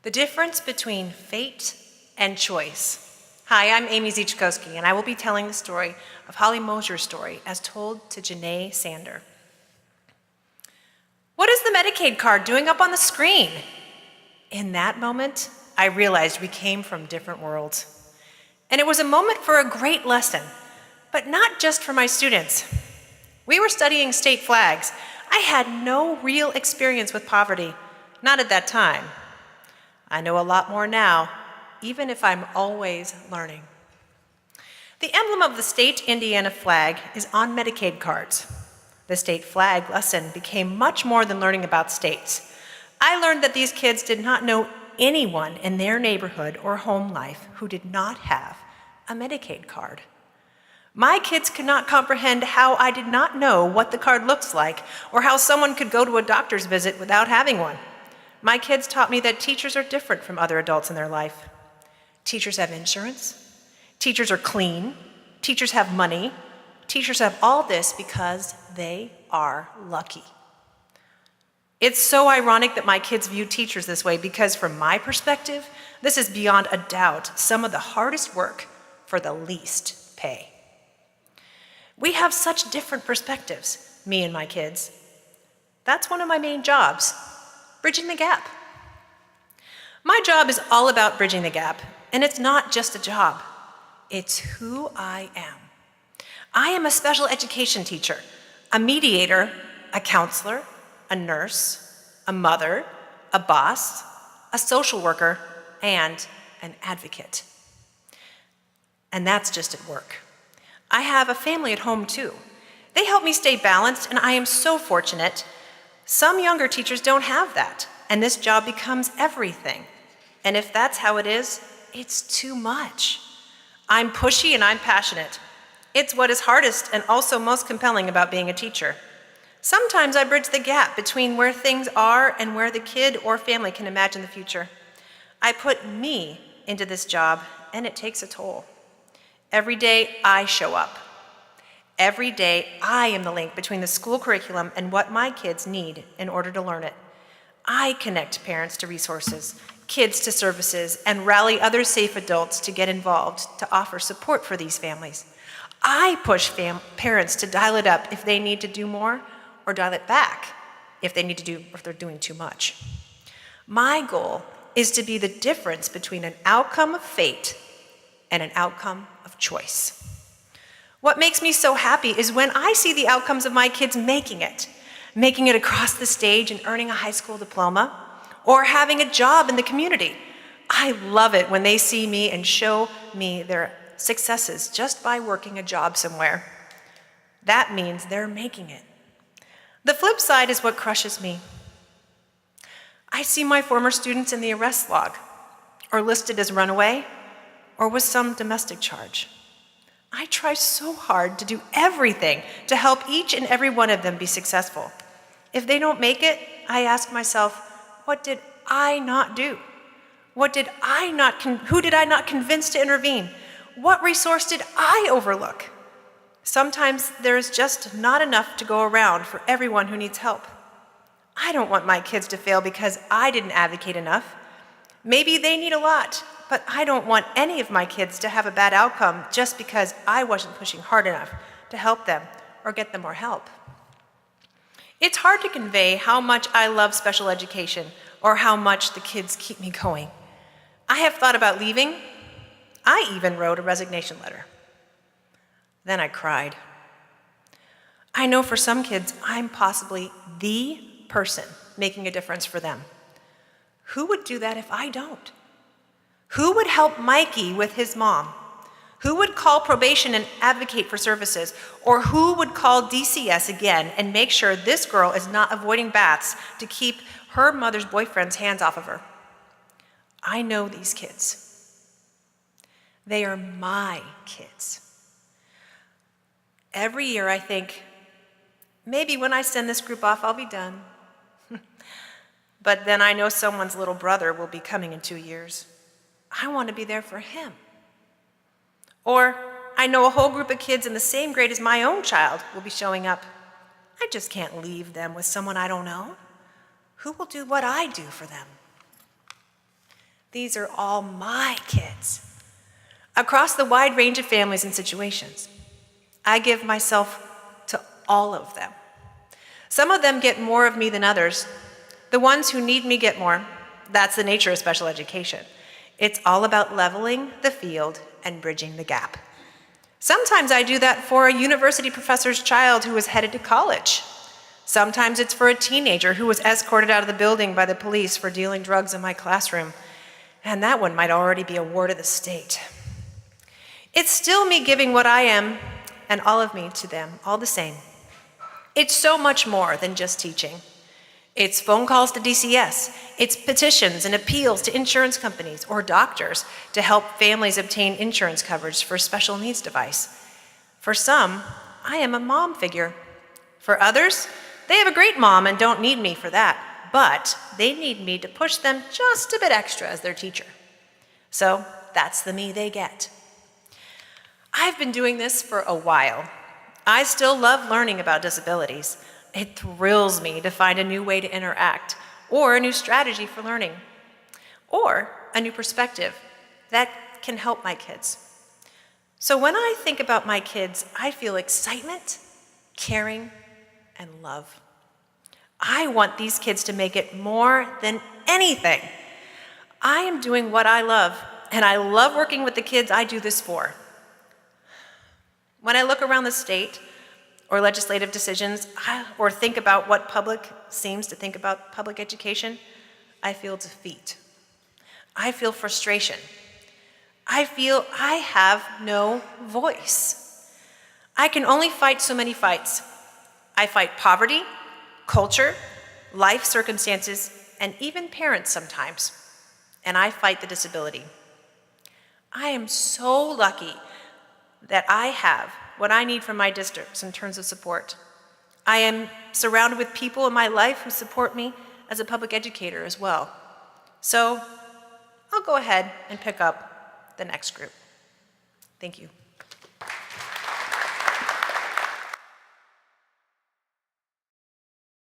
The difference between fate and choice. Hi, I'm Amy Zichkowski, and I will be telling the story of Holly Mosier's story as told to Janae Sander. What is the Medicaid card doing up on the screen? In that moment, I realized we came from different worlds. And it was a moment for a great lesson, but not just for my students. We were studying state flags. I had no real experience with poverty, not at that time. I know a lot more now, even if I'm always learning. The emblem of the state Indiana flag is on Medicaid cards. The state flag lesson became much more than learning about states. I learned that these kids did not know anyone in their neighborhood or home life who did not have a Medicaid card. My kids could not comprehend how I did not know what the card looks like or how someone could go to a doctor's visit without having one. My kids taught me that teachers are different from other adults in their life. Teachers have insurance. Teachers are clean. Teachers have money. Teachers have all this because they are lucky. It's so ironic that my kids view teachers this way because from my perspective, this is beyond a doubt some of the hardest work for the least pay. We have such different perspectives, me and my kids. That's one of my main jobs, bridging the gap. My job is all about bridging the gap, and it's not just a job. It's who I am. I am a special education teacher, a mediator, a counselor, a nurse, a mother, a boss, a social worker, and an advocate. And that's just at work. I have a family at home too. They help me stay balanced, and I am so fortunate. Some younger teachers don't have that, and this job becomes everything. And if that's how it is, it's too much. I'm pushy and I'm passionate. It's what is hardest and also most compelling about being a teacher. Sometimes I bridge the gap between where things are and where the kid or family can imagine the future. I put me into this job, and it takes a toll. Every day I show up. Every day I am the link between the school curriculum and what my kids need in order to learn it. I connect parents to resources, kids to services, and rally other safe adults to get involved to offer support for these families. I push parents to dial it up if they need to do more, or dial it back if they're doing too much. My goal is to be the difference between an outcome of fate and an outcome of choice. What makes me so happy is when I see the outcomes of my kids making it across the stage and earning a high school diploma, or having a job in the community. I love it when they see me and show me their successes just by working a job somewhere. That means they're making it. The flip side is what crushes me. I see my former students in the arrest log, or listed as runaway, or with some domestic charge. I try so hard to do everything to help each and every one of them be successful. If they don't make it, I ask myself, what did I not do? Who did I not convince to intervene? What resource did I overlook? Sometimes there's just not enough to go around for everyone who needs help. I don't want my kids to fail because I didn't advocate enough. Maybe they need a lot, but I don't want any of my kids to have a bad outcome just because I wasn't pushing hard enough to help them or get them more help. It's hard to convey how much I love special education or how much the kids keep me going. I have thought about leaving. I even wrote a resignation letter. Then I cried. I know for some kids, I'm possibly the person making a difference for them. Who would do that if I don't? Who would help Mikey with his mom? Who would call probation and advocate for services? Or who would call DCS again and make sure this girl is not avoiding baths to keep her mother's boyfriend's hands off of her? I know these kids. They are my kids. Every year I think, maybe when I send this group off, I'll be done. But then I know someone's little brother will be coming in 2 years. I want to be there for him. Or I know a whole group of kids in the same grade as my own child will be showing up. I just can't leave them with someone I don't know. Who will do what I do for them? These are all my kids. Across the wide range of families and situations, I give myself to all of them. Some of them get more of me than others. The ones who need me get more. That's the nature of special education. It's all about leveling the field and bridging the gap. Sometimes I do that for a university professor's child who is headed to college. Sometimes it's for a teenager who was escorted out of the building by the police for dealing drugs in my classroom. And that one might already be a ward of the state. It's still me giving what I am and all of me to them, all the same. It's so much more than just teaching. It's phone calls to DCS. It's petitions and appeals to insurance companies or doctors to help families obtain insurance coverage for a special needs device. For some, I am a mom figure. For others, they have a great mom and don't need me for that, but they need me to push them just a bit extra as their teacher. So that's the me they get. I've been doing this for a while. I still love learning about disabilities. It thrills me to find a new way to interact, or a new strategy for learning, or a new perspective that can help my kids. So when I think about my kids, I feel excitement, caring, and love. I want these kids to make it more than anything. I am doing what I love, and I love working with the kids I do this for. When I look around the state or legislative decisions, or think about what public seems to think about public education, I feel defeat. I feel frustration. I feel I have no voice. I can only fight so many fights. I fight poverty, culture, life circumstances, and even parents sometimes. And I fight the disability. I am so lucky that I have what I need from my districts in terms of support. I am surrounded with people in my life who support me as a public educator as well. So I'll go ahead and pick up the next group. Thank you.